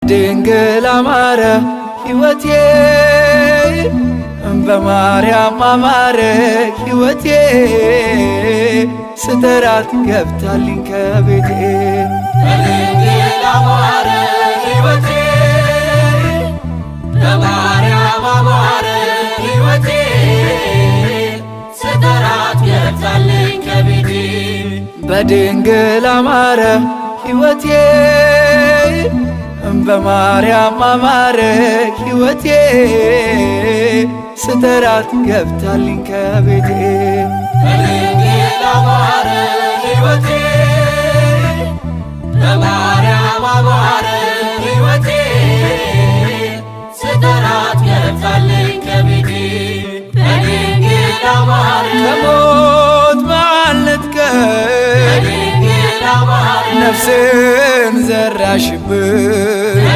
በድንግል አማረ ሕይወቴ በማርያም አማረ ሕይወቴ ስጠራት ገብታልኝ ከቤቴ በድንግል አማረ ሕይወቴ በማርያም አማረ ሕይወቴ ስጠራት ገብታልኝ ከቤቴ በድንግል አማረ ሕይወቴ በማርያም አማረ ሕይወቴ ስጠራት ገብታልኝ ከቤቴ በድንግል አማረ ሕይወቴ በማርያም አማረ ሕይወቴ ስጠራት ገብታልኝ ከቤቴ በድንግል አማረ ከሞት ባልነጥቀኝ በድንግል አማረ ነፍስን ዘራሽብኝ